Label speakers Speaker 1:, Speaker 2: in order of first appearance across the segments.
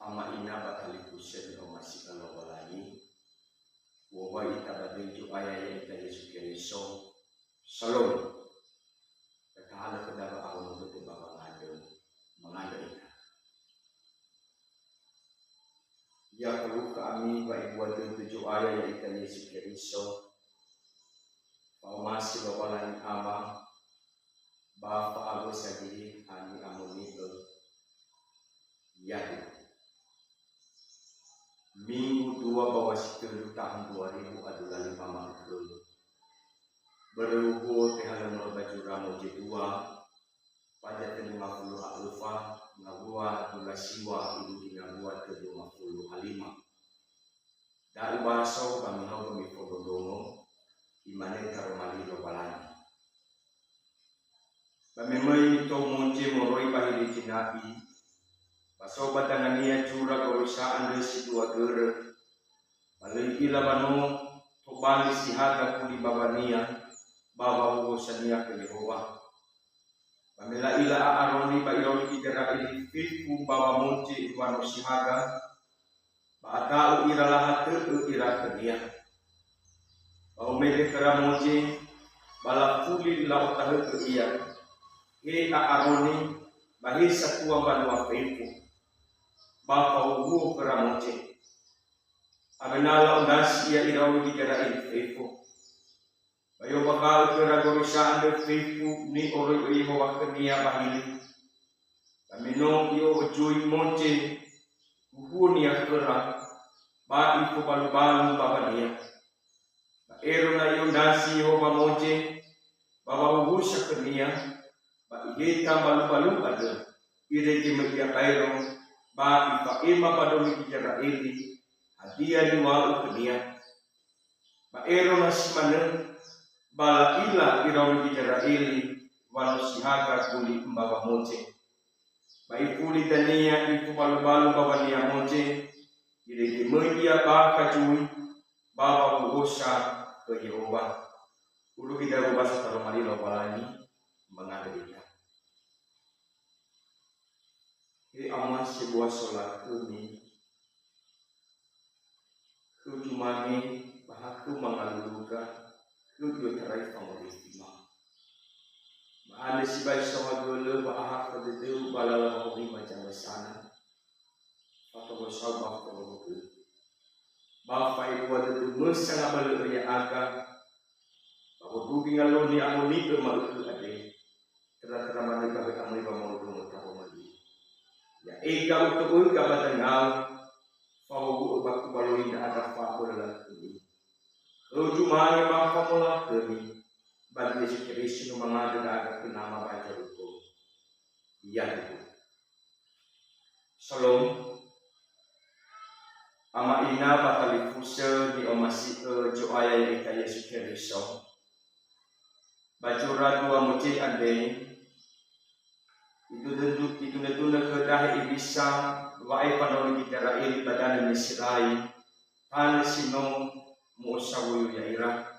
Speaker 1: ama ina batali kusen o masih kalau walani wawa ita badai jo ayah ita Yesus Kristus salom kekala kedaba awal betul bapa mengada ita ya kalau kami baik buat tujuh ayah ita Yesus Kristus bahwa masih walani ama bapa aku sendiri ani amuni ya Minggu 2 bawah 10 tahun 2000 adalah 5 Maret. Berhubung tehalan baju ramu J2 pada 50 alfa ngabua adalah siwa ibu ngabua ke 50 alima. Dari bahasa kami hau kami pododongo imane karomali lobalani. Kami mai to munce moroi bahili jinabi. Pasobat tanganiya cura korusaan resi dua gere. Malay ilabano tobali sihaga kuli babania baba uosania ke Yehova. Pamela ila aaroni ba ironi idera ili fifu baba munci iwano sihaga. Baatau ira lahat ke ira kenia. Bau mede kera munci bala kuli lau tahe ke iya. He aaroni bahir satua banua fifu. Bapa ubu keramoce, abenala undas ia irau di kera ilfefu. Bayo bakal kera gorisa ande fefu ni oro iho wakenia bahili. Kamino iyo ujui moce, uhuni ya kera, ba iko balu-balu baba dia. Ba ero na iyo dasi iho bamoce, baba ubu sakenia, ba igeta balu-balu ada, ire jimekia kairo. Ba ipa ema padomi kijara ili hadia ni wau kenia ba ero nasimane bala ila irawi kijara ili wanu sihaka kuli mbawa moce ba ikuli tania iku balu-balu bawa nia moce ire gemedia ba kacui baba ugosa ke Yehova ulu kita ubasa taromali lopalani mengadilkan aman sebuah solat kami kujumani bahaku mengaluluka kuju terai pengoristima maane sibai sama gole bahak kedeu balala hobi macam sana atau bosau bak terbuka bapai buat itu mesang balu ya aga bahwa dugi ngaloni amoni ke malu ade tera-tera mana bagai amoni bamolu tahu mali ya eka untuk kabatangal fau baku baloi ada fakor la ini rujumane maka mola kami bagi sekirisi no mangada daga nama baca itu iya itu salom ama ina batali fuse di omasi jo ayah ika Yesus Kristus bajura dua muci ande itu netuna kedah ibisa wae panoli kitara ili badana misirai tan sino musawu ya ira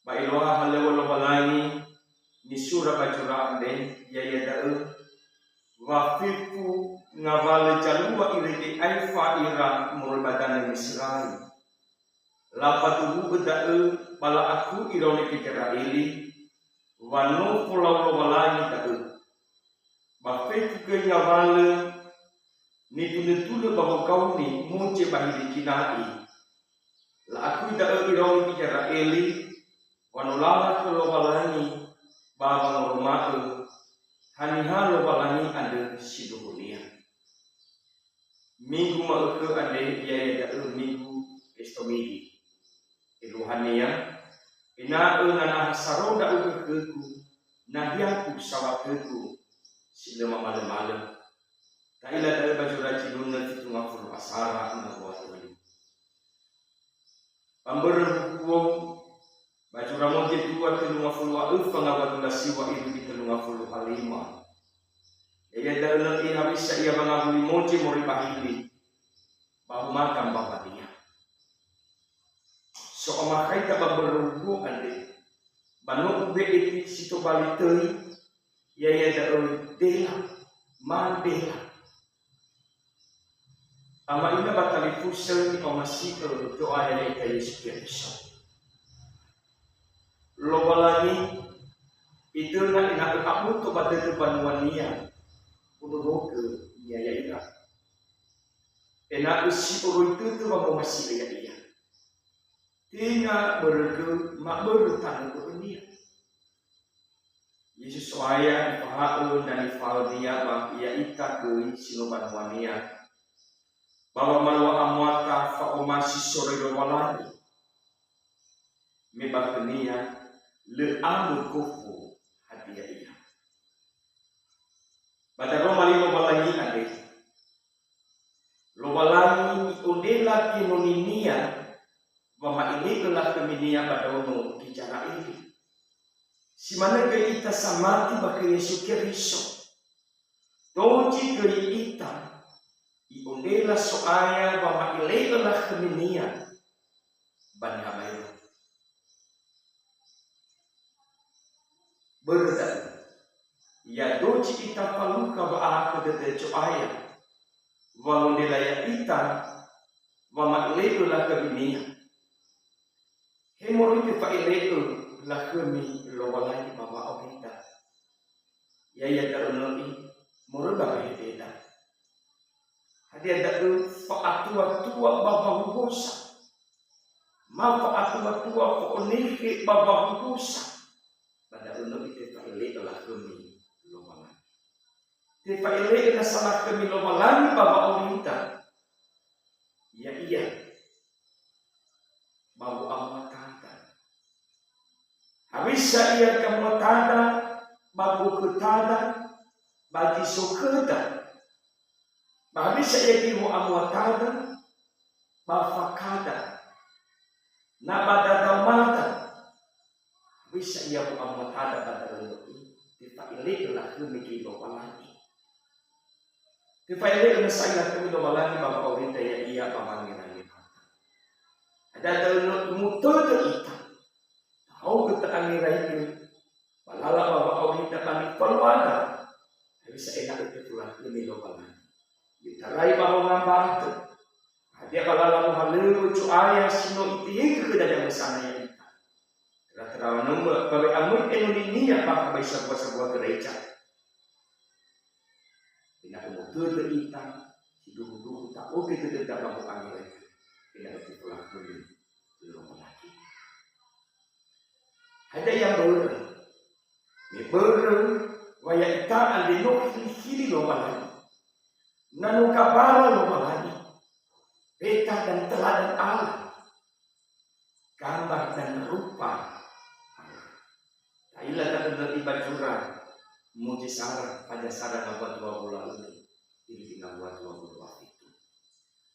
Speaker 1: ba iloha halewo balani nisura bajura ande ya dau wa fifu ngavale jalua iriki aifa ira mul badana misirai lapatu bedau bala aku ironi kitara ili wanu pulau walani tak bafe kenya wale ni tulu bahwa kau ni munce bahili kinai la aku tak irau bicara eli wanu lama pulau walani baba rumah hani halo walani ada sidonia minggu mau ke ada ya minggu estomidi iluhania ina ngana saroda ugeku nahiaku sawakeku silema malam-malam kaila ta bajura cidunna itu ngafur asara na watu pamber hukum bajura moje tua telu ngafur wa ufa ngawatula siwa itu telu ngafur alima ya dalil ini habis ia mangabuli moje mori bahili bahu makam babadia so amakai tak berhubung ande banu ube itu situ balitei ya da dela mandela ama ina batali fusel ni masih doa yang kita Yesus Kristus. Lo balani itu na ina aku to pada depan wania udah ke ya ina. Enak usi orang itu tu bawa masih ya. Tina berke mak bertanya dunia. Yesus waya ipahaun dan ifal dia bang ia ita ke siloban wania. Bahwa malwa amwata fa masih sore walani. Mebakenia le amu kufu hadiah ia. Pada Roma 5 balangi ade. Lo balangi iondela kinoninia bahwa ini telah keminia pada ono bicara ini. Si mana ke ita samati baka Yesus Kristus. Doji ke ita iondela soaya bahwa ini telah keminia banhabayo. Berdan ya doji ita paluka ba ke de soaya. Bahwa nilai ita bahwa ini telah keminia. Hemorite fa ileto la kami lo walai baba orita. Ya tarunoki moro ba heta. Hadi ada fa atua baba hugosa. Ma fa atua fa onike baba hugosa. Pada uno ite fa ileto la kami lo walai. Te fa ileto na salah kami lo walai baba orita. Ya iya. Babu amata. Habisa ia kamutada, babu ketada, bagi sokeda. Habisa ia kimu amuatada, bafakada, nabada damata. Habisa ia bu amuatada pada leluhur. Tiba ilik lah kemiki lopalani. Tiba ilik na saya kemi lopalani bapa orita ya ia pamangiran kita. Ada leluhur mutu kita. Au kita angirai itu, balala bapa audita kami perwada, bisa enak itu pulang lebih lokalan. Kita rai bapa ngambang tu, dia balala muhalu cuaya sino itu ke dalam sana yang kita. Terang nombor bagi amun Indonesia bapa bisa sebuah gereja. Tidak mutu kita, hidup tak oke kita tidak bapa angirai, tidak itu pulang lebih lokalan. Ada yang waya ita andino kili lo malani, nanu kabala lo malani, peta dan teladan Allah, gambar dan rupa Allah. Tailah tak benar tiba curang, mujizat pada sarang abad 20 ini tinggal buat 20 itu.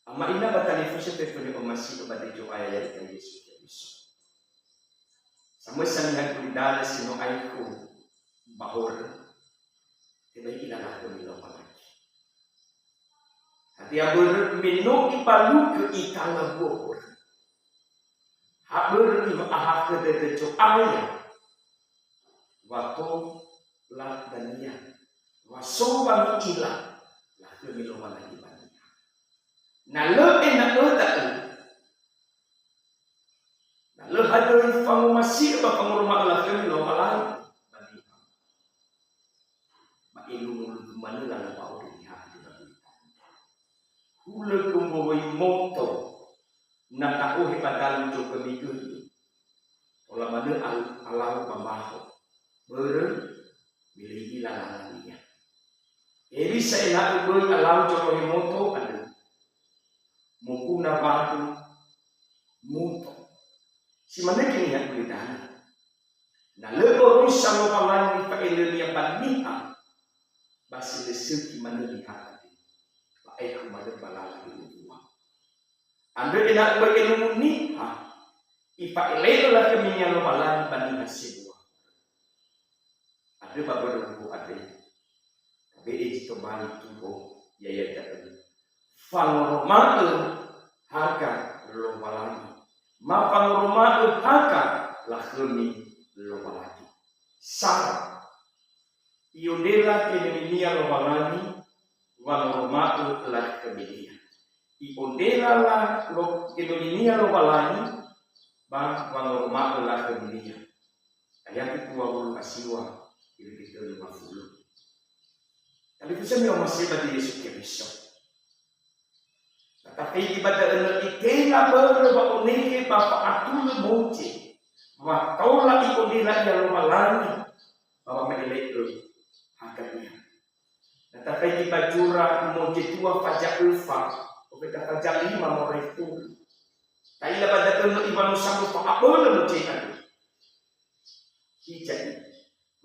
Speaker 1: Ama ina batali fusi pepuni omasi kepada doa yang kita Yesus Kristus. Sama sangat kulidala sino aiku bahor tidak ilah aku minum lagi. Hati abur minum ipalu ke ikala bahor. Abur imah ke dedeco ayah. Wato lah dania. Wasoban ilah lah ke minum lagi banyak. Nalo enak tak. Lalu ada fangu masih apa pengurma Allah kami lo malam bagi kamu. Mak ilmu mana lah apa orang yang ada bagi kamu. Hula kumboi moto nak tahu hebat dalam joko minggu. Olah mana Allah pembahu milih ilah lagi. Jadi saya nak beri Allah joko moto ada. Mukuna batu moto. Si mana kini yang kulitan? Nah, lebih sama paman di faedah yang bandingkan. Basi lesuk mana lihat? Baik kepada balala di luar. Anda tidak berilmu ni, ifaedah lah keminya lo balala bandingkan sebuah. Ada beberapa ada. Tapi itu kembali tubuh ya tak. Falormal harga lo balala. Mapang rumah haka lah kami lupa lagi. Sarah, iundela kenemia lupa lagi, wal rumah lah kami. Iondela la lo Indonesia lo balani bang wangorma la Indonesia. Ayat itu wawul asiwa ini kita 50. Tapi itu saya masih bagi Yesus Kristus. Tapi ibadah ena ikena berba unike bapa atul moce. Wa taula iondela ya lo balani bapa melekro hakanya. Tapi ibajura moce tua pajak ulfa. Kita kerja 5 orang itu. Kailah pada tenuk ibanu sampai apa le macam Hijau.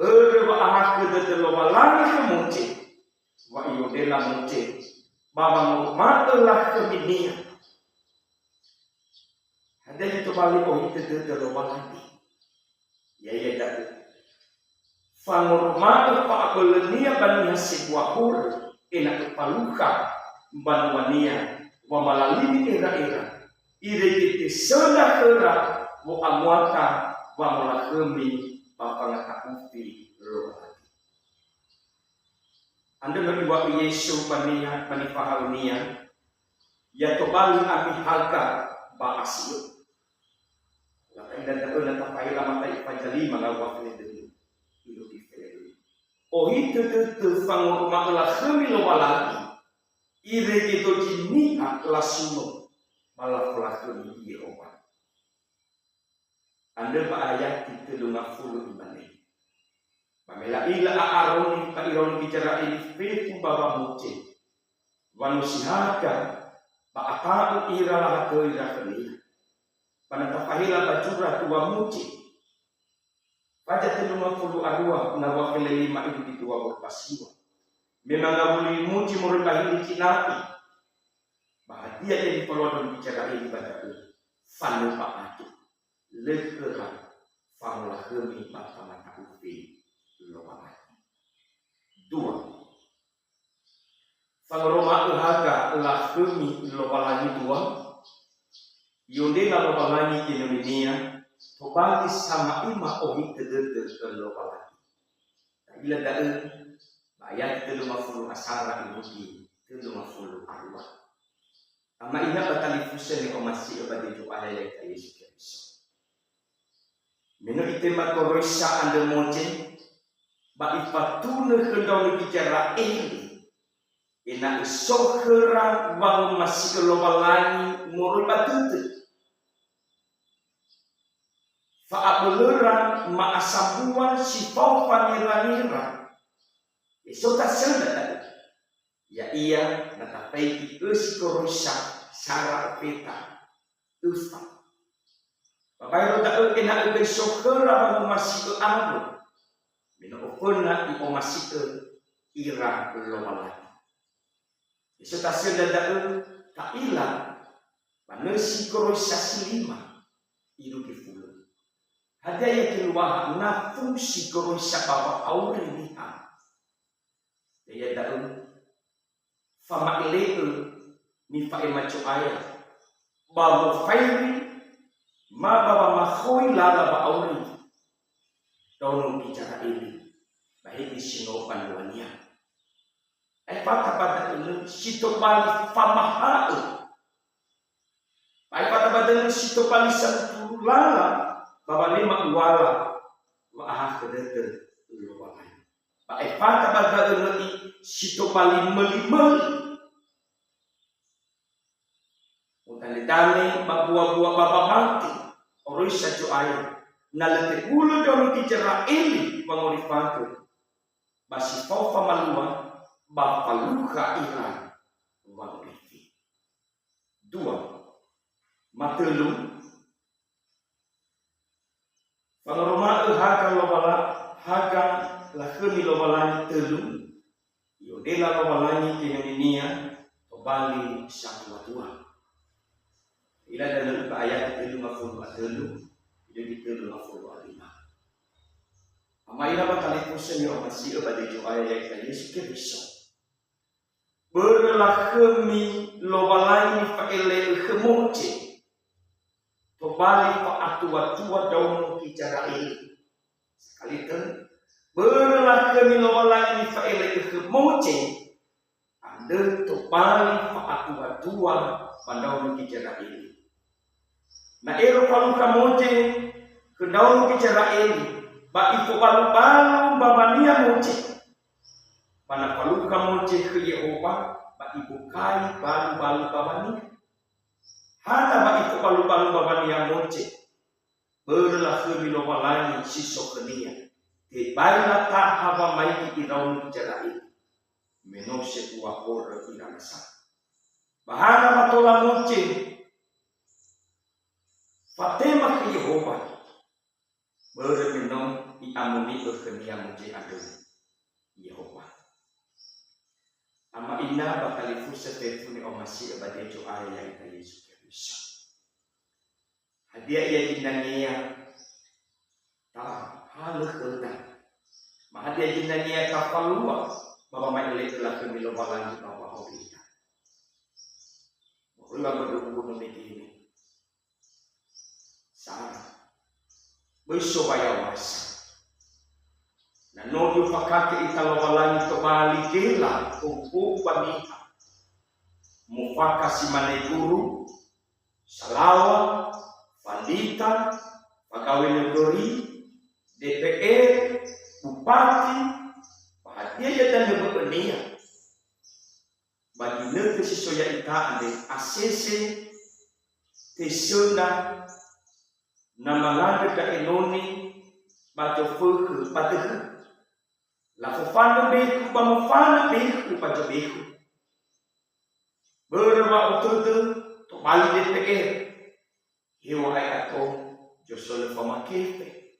Speaker 1: Berbahagia dalam balani kemuci. Wa iodela muci. Bapa matalah keminia. Ada itu balik itu dalam balani. Ya tak. Fangurma apa belenia bani hasib wahur enak kepaluka banuania. Wa malalimi era-era ire kete sena kera wa amwata wa malakemi papangata ufi roh. Anda mengiwa Yesu pania panifahalunia ya tobali ami haga ba asio. Lakai dan tak tapai lama tai pajali magawa kene dulu. Ilu difele. O itu fangur malakemi lo walaki. Ire itu jini lasuno malah pelakoni Yehova. Anda ayat itu 50 ibane. Pamela ila aroni pa iron bicara ini fetu baba muce. Wanusihaka pa atau ira lah to ira kini. Panatapahila bajura tua muce. Pada 50 arwah nawa kele 5 itu di 2 berpasiwa. Memang nggak boleh muji mereka ini cinapi. Bahagia jadi pelodon bicara ini pada fanu pak itu lekeran famulah kemi mata mata upi lobangan. 2. Fangoroma haga lah kemi lobangan 2. Yonde la lobangan Indonesia. Kembali sama ima ohi kedete ke lobangan. Bila dah ayat 50 asara ibuki 50 arwah. Ama ina batali fusen ko masih obadi tu ayat Yesus Kristus. Meno itema koroisa ande moje ba ifatune kendau bicara ini. Ina sohera bang masih lobalani murul batute. Fa abulura ma asabuan sifau panira-nira. Eso tak sedar. Ya ia natapai us korosa sara peta. Usta. Bapak roda kena ube sokera masih ke anu. Mina opona ipo masih ke ira lomala. Eso tak sedar tak ilang. Panesi korosa silima iru kifulu. Ada yang keluar nafungsi korosa bapa auri niha. Dia daun fama ileke ni fa emacho aya babu fairi ma baba makhoi lala ba auri daun bicara ini baik di sino panduania pata pada ini sito bali fama hau baik pada pada sito bali satu lala baba lima wala wa ah kedete luar. Baik pada pada ini sito bali meli-meli. Utale-tale babua-bua baba mati. Oroi sajo air. Nalete ulu daun kicara ini pangorifatu. Basi fofa malua bapaluka iran wangrifi. 2. Matelu. Pangoroma haga lobala haga lakemi lobalani telu. Yodela lobalani Indonesia kembali satu tua. Ila dalam ayat 50 telu jadi 50 Amaila batali pusen yo masih obadi jo ayat Yesus Kristus. Berlakemi lobalani faele kemoce. Kembali pa atua-tua daun bicara ini. Sekali kan berlakemi lobalani faele kemoce. ande to bali fa atua pandau ni kicara ini. Na ero palu kamoje kendau ni kicara ini ba iko balu babania moje. Pana palu kamoje ke Yehova ba ibu kai balu babania. Hana ba iko balu babania moje. Berlah kami lomalani sisok kenia. Tebaila tak haba maiki iraun kicara ini. Menose uapor irangsa. Bahana matola moce. Fatema ke Yehova. Bermenong iamuni berkenia moce adu Yehova. Ama ina bakali fursa telefoni omasi abadi jo aya ita Yesus Kristus. Hadiah ia jinania tak halus kerana. Hadiah jinania kapalua bapa mai telah kemilo balangi bapa hobita. Ulah berdua ini. Sarah besok bayar wasa. Na nodio pakake italo balangi to bali kela kuku paniha. Mufaka simane guru salawa Pandita, pegawai negeri, DPR, bupati, bahagia dan berpenia. Bagi negeri sesuai ita ande ACC, Tesona, nama lada da enoni, baca furke patah. Lafu fana beku, bamu fana beku, baca beku. Berwa ututu, to bali DPR. Hiwai atau josole pamakete.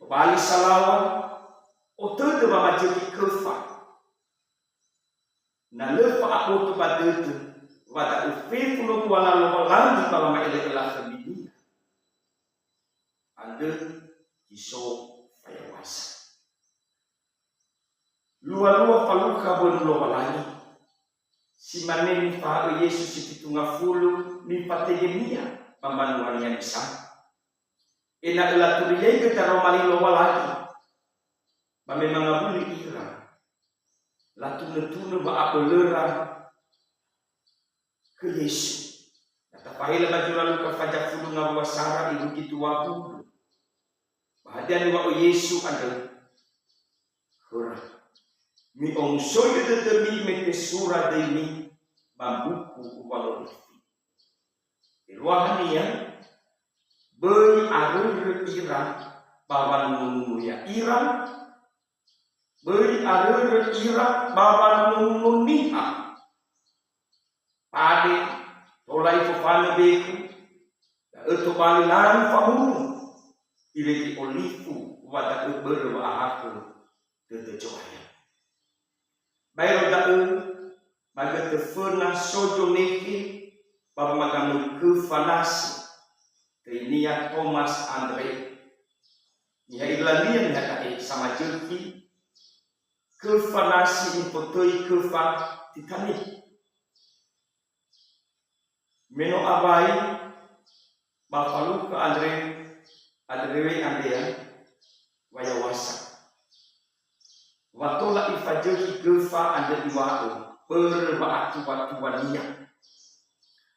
Speaker 1: Bali salawa oto de ba majeki kefa. Na lefa aku tu badetu wata ufe pulo kuala lo langi ba ma ele ela sabini. Ande iso fayawasa. Lua faluka bon lo langi. Si maneni fa Yesus situnga fulu ni pategemia pamanuan yang bisa. Ena ela turiye ke taromali lo lagi. Ba memang ngabuli ira. Latune ba apelera ke Yesus. Kata pahila bajura luka fajak fulu ngawasara ibu kitu wapu. Bahadian wa Yesus ada. Hura. Mi ong soyo detemi meke sura demi bambuku upalo di ruahania beri arur ira bawan nunu ya ira beri arur ira bawan nunu niha pade tolai fofane beku itu balilan famunu ileki olifu wata berwa ahaku tetecohaya. Bairo da'u maga tefuna sojo niki baba magamu kefanasi Trinia Thomas Andre nia Irlandia nia kae sama jerki kefanasi impotoi kefa Titanic meno abai bapalu ke Andre Andrea wayawasa watola ifajeki gefa ande iwao berbaatu watuwania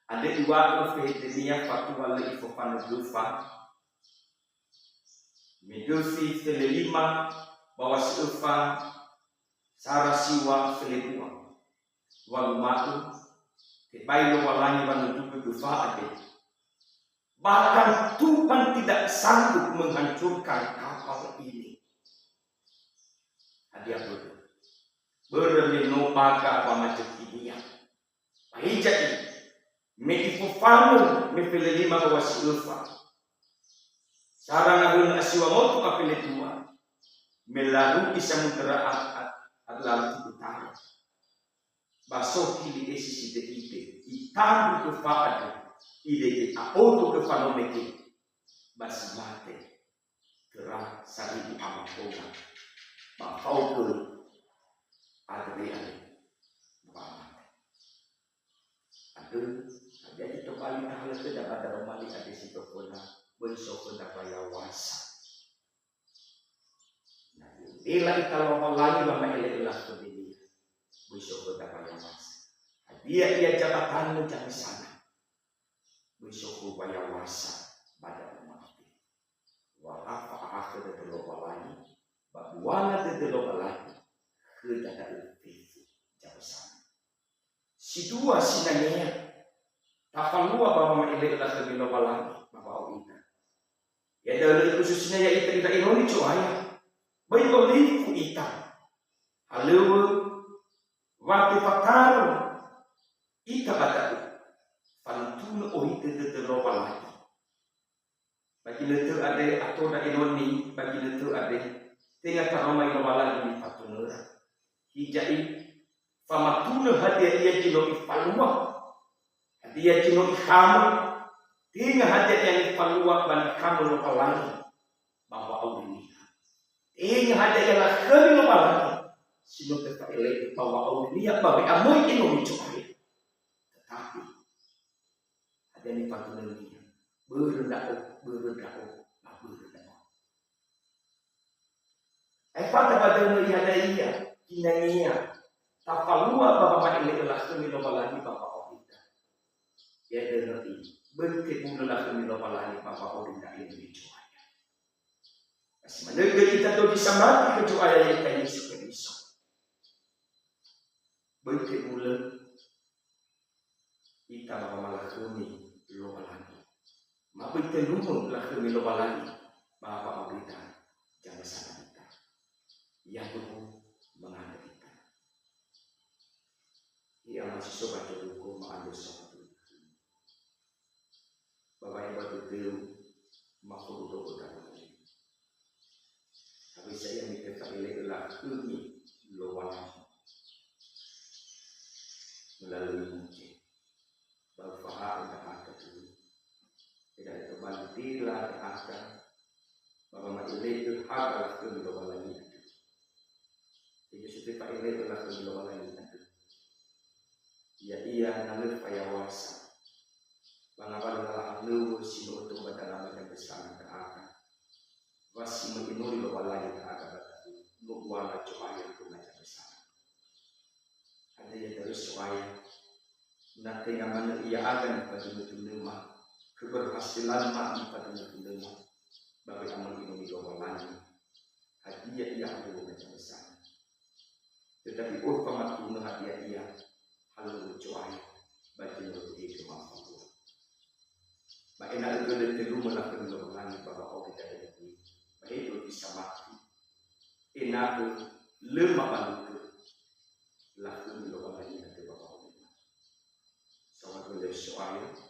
Speaker 1: ande iwao fehedenia fatuwale ifofano gefa medosi felelima bawasi efa sarasiwa felebua walumatu tebailo walani wanutupe gefa ade bahkan Tuhan tidak sanggup menghancurkan kapal ini. Hadiah bermeno paga pamajetinia. Pahijai medifufanu mefelelima bawasilufa. Sarang ahun asiwamoto kapeletua melaruki samudera Atlantik utara. Baso kili esi sideite itambu kefaadu ide apoto kefanomeke basimate kerah saribu amakoga. Bakau ke Adrian Muhammad. Ada itu kali ahli sudah pada romali ada situ puna besok sudah bayar wasa. Nah, bila kita lama lagi lama elok lah begini. Besok ia jabatan jangan sana. Besok upaya wasa pada umat. Walafa akhir tetelo balani, babuana tetelo balani, kedada upifu jauh sana. Si dua sinanya, takalua bahwa maile adalah kebilo balani, bapak ita. Ya dari khususnya ya ita inoni cuaya, bayi olifu ita, halewa, waktu fakaru, ita bataku, pantun ohite tetelo balani. Bagi netu ada atau da inoni bagi netu ada tengah karoma ino balani di patunura hijai famatuna hadiah ia jino ifalua hadiah jino ikamu tengah hadiah yang ifalua bagi kamu no balani bahwa audini tengah hadiah yang lakami no balani sino tetap elek bahwa audini bagi amoy ino micokai tetapi hadiah ni patunura berendau. Pada pada melihat ia, kinania, tapalua bahwa ini adalah kemilobalani bapak kita. Ya dengar berkebun adalah kemilobalani bapak kita ini cuaya. Masih mendengar kita tu bisa mati kecuali yang kayak isu. Berkebun kita bapak malah kami lobalani. Mabit telumon lah kami lobalani bapak kita jangan salah kita yang tuh mengandung kita ia masih sobat dulu mengandung sobat dulu bapak yang betul makhluk doa kami tapi saya minta kali lah kami lobalani melalui mungkin bapak ada dulu tidak terbalik akan bahwa ilai itu hak kebilobalan itu. Jadi setiap ilai itu kebilobalan itu. Ia nalar payawasa. Bangapa dalam lu sino untuk berdalam dan bersama akan. Wasi menginuri lobalan itu akan lu buana coaya itu macam bersama. Ada yang terus coaya. Nanti yang mana ia akan pada betul-betul keberhasilan mati pada dunia bagi amal ini lobalani hadiah ia ada macam besar tetapi pematuhan hadiah ia halu cuai bagi lebih kemampuan bagi nak gede terus melakukan lobalani bahwa orang tidak ini baik itu bisa mati enak lemah bantu lakukan lobalani nanti bahwa orang sangat boleh cuai